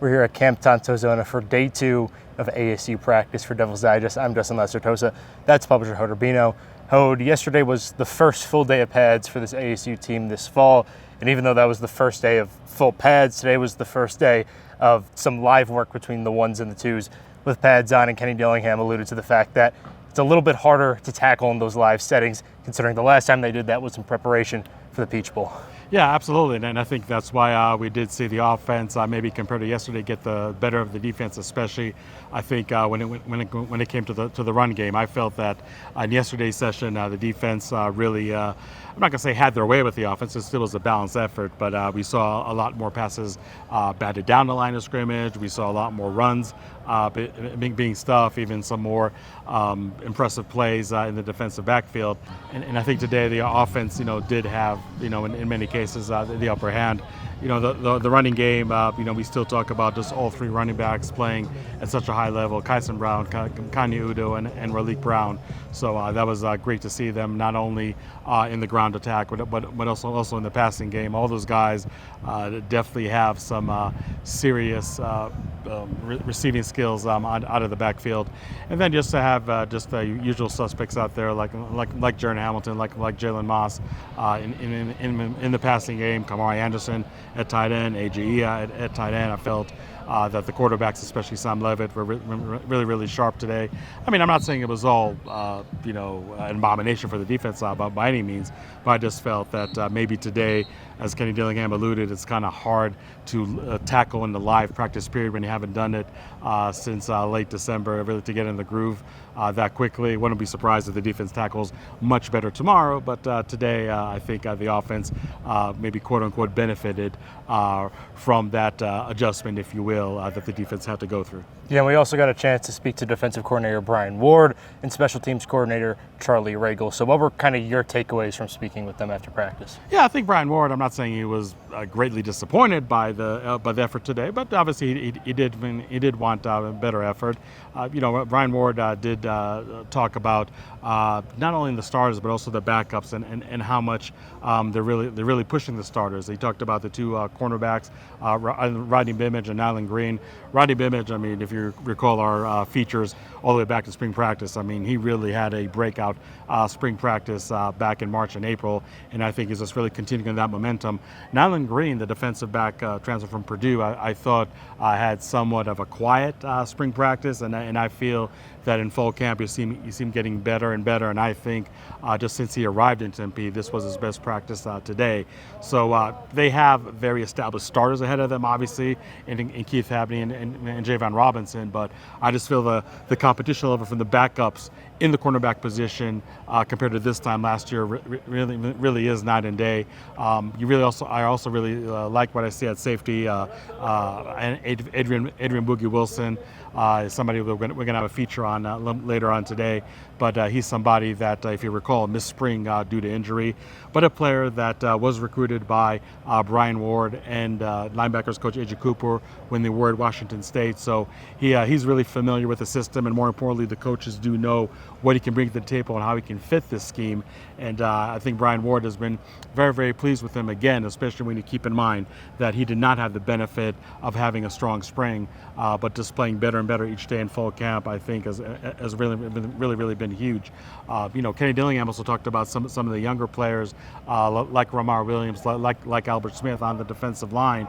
We're here at Camp Tontozona for day 2 of ASU practice for Devil's Digest. I'm Justin Tontozona. That's publisher Hode Urbino. Hode, yesterday was the first full day of pads for this ASU team this fall, and even though that was the first day of full pads, today was the first day of some live work between the ones and the twos with pads on, and Kenny Dillingham alluded to the fact that it's a little bit harder to tackle in those live settings, considering the last time they did that was in preparation for the Peach Bowl. Yeah, absolutely, and I think that's why we did see the offense maybe compared to yesterday get the better of the defense, especially I think when it came to the run game. I felt that in yesterday's session the defense really I'm not going to say had their way with the offense. It still was a balanced effort, but we saw a lot more passes batted down the line of scrimmage. We saw a lot more runs being stuffed, even some more impressive plays in the defensive backfield. And I think today the offense, did have, in many cases, the upper hand. The running game, we still talk about just all three running backs playing at such a high level. Kyson Brown, Kanye Udo, and Raleek Brown. So that was great to see them not only in the ground attack, but also in the passing game. All those guys definitely have some serious receiving skills out of the backfield, and then just to have just the usual suspects out there like Jaron Hamilton, like Jalen Moss in the passing game. Kamari Anderson at tight end, AJE at tight end. I felt that the quarterbacks, especially Sam Levitt, were really sharp today. I mean, I'm not saying it was all an abomination for the defense by any means, but I just felt that maybe today, as Kenny Dillingham alluded, it's kind of hard to tackle in the live practice period when you haven't done it since late December, really to get in the groove that quickly. Wouldn't be surprised if the defense tackles much better tomorrow, but today I think the offense maybe quote-unquote benefited from that adjustment, if you will, that the defense had to go through. Yeah, we also got a chance to speak to defensive coordinator Brian Ward and special teams coordinator Charlie Ragle. So what were kind of your takeaways from speaking with them after practice? Yeah, I think Brian Ward, I'm not saying he was greatly disappointed by the effort today, but obviously he did want a better effort. Brian Ward did talk about not only the starters but also the backups and how much they're really pushing the starters. He talked about the two cornerbacks, Rodney Bimage and Nyland Green. Rodney Bimage, I mean, if you recall our features all the way back to spring practice, I mean, he really had a breakout spring practice back in March and April, and I think he's just really continuing that momentum. Nyland Green, the defensive back transfer from Purdue, I thought had somewhat of a quiet spring practice, and I feel that in fall camp you see him getting better and better, and I think just since he arrived in Tempe, this was his best practice today. So they have very established starters ahead of them, obviously, in Keith Abney and Javon Robinson, but I just feel the competition level from the backups in the cornerback position compared to this time last year really is night and day. I also really like what I see at safety. And Adrian Boogie Wilson is somebody we're going to have a feature on later on today, but he's somebody that, if you recall, missed spring due to injury, but a player that was recruited by Brian Ward and linebackers coach A.J. Cooper when they were at Washington State. So he's really familiar with the system, and more importantly, the coaches do know what he can bring to the table and how he can fit this scheme. And I think Brian Ward has been very pleased with him again, especially when you keep in mind that he did not have the benefit of having a strong spring, but just playing better and better each day in fall camp, I think has really been huge. Kenny Dillingham also talked about some of the younger players like Ramar Williams, like Albert Smith on the defensive line.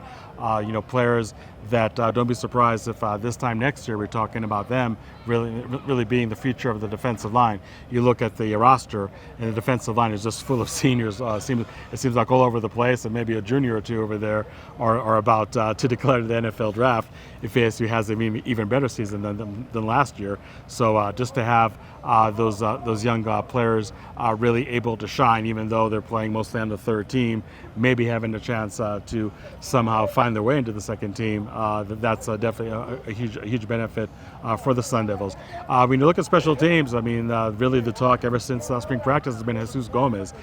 Players that don't be surprised if this time next year we're talking about them really being the future of the defensive line. You look at the roster, and the defensive line is just full of seniors. It seems like all over the place, and maybe a junior or two over there are about to declare the NFL draft if ASU has an even better season than last year. So just to have those young players really able to shine, even though they're playing mostly on the third team, maybe having a chance to somehow find their way into the second team, that's definitely a huge benefit for the Sun Devils. When you look at special teams, I mean, really the talk ever since spring practice has been Jesus Gomez.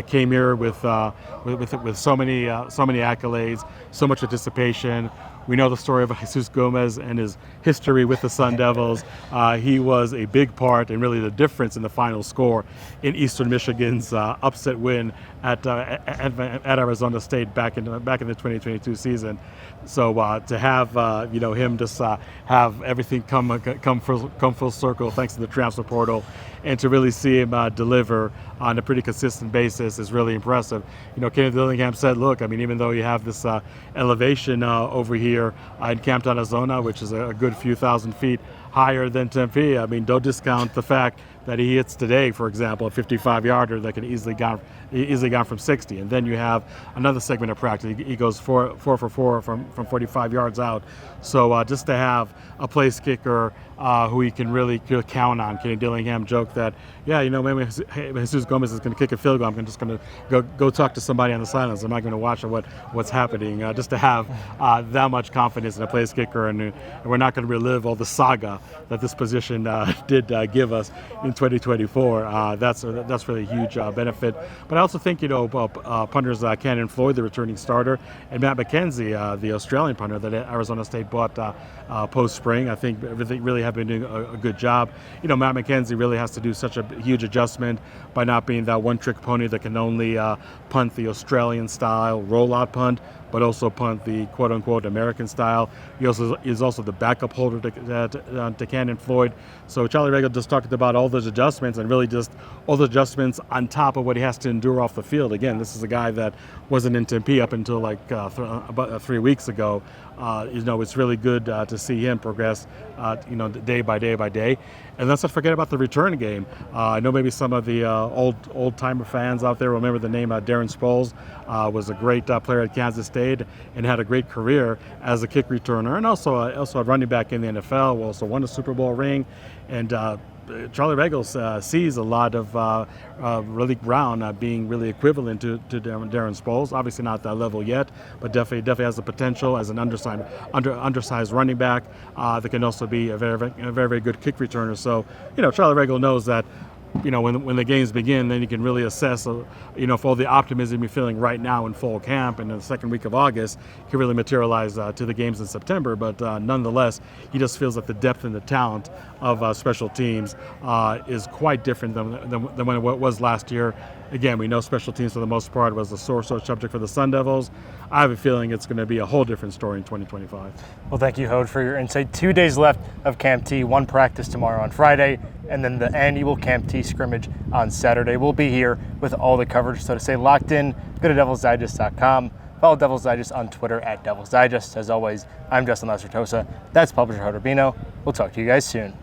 Came here with so many accolades, so much anticipation, We know the story of Jesus Gomez and his history with the Sun Devils. He was a big part and really the difference in the final score in Eastern Michigan's upset win at Arizona State back in the 2022 season. So to have him just have everything come full circle thanks to the transfer portal, and to really see him deliver on a pretty consistent basis is really impressive. Kenneth Dillingham said, look, I mean, even though you have this elevation over here in Camp Tontozona, which is a good few thousand feet higher than Tempe, I mean, don't discount the fact that he hits today, for example, a 55-yarder that can easily gone from 60. And then you have another segment of practice. He goes four for four from 45 yards out. So just to have a place kicker who he can really count on. Kenny Dillingham joked that, maybe Jesus Gomez is going to kick a field goal. I'm just going to go talk to somebody on the sidelines. I'm not going to watch what's happening. Just to have that much confidence in a place kicker, and we're not going to relive all the saga that this position did give us in 2024. That's really a huge benefit. But I also think punters Cannon Floyd, the returning starter, and Matt McKenzie, the Australian punter that Arizona State bought post spring. I think everything really have been doing a good job. Matt McKenzie really has to do such a huge adjustment by not being that one-trick pony that can only punt the Australian style rollout punt, but also punt the quote-unquote American style. He also is also the backup holder to Cannon Floyd. So Charlie Regal just talked about all those adjustments, and really just all the adjustments on top of what he has to endure off the field. Again, this is a guy that wasn't in Tempe up until about 3 weeks ago. It's really good to see him progress, day by day. And let's not forget about the return game. I know maybe some of the old-timer fans out there remember the name Darren Sproles. Was a great player at Kansas State and had a great career as a kick returner, and also a running back in the NFL. Also won a Super Bowl ring, and Charlie Regal sees a lot of really Brown being really equivalent to Darren Sproles. Obviously not at that level yet, but definitely has the potential as an undersized running back that can also be a very good kick returner. So Charlie Regal knows that. When the games begin, then you can really assess, if all the optimism you're feeling right now in fall camp and in the second week of August can really materialize to the games in September. But nonetheless, he just feels that the depth and the talent of special teams is quite different than when it was last year. Again, we know special teams for the most part was the sore subject for the Sun Devils. I have a feeling it's going to be a whole different story in 2025. Well, thank you, Hode, for your insight. 2 days left of Camp T, one practice tomorrow on Friday, and then the annual Camp T scrimmage on Saturday. We'll be here with all the coverage. So to stay locked in, go to DevilsDigest.com. Follow Devils Digest on Twitter at Devils Digest. As always, I'm Justin Lacertosa. That's publisher Hode Urbino. We'll talk to you guys soon.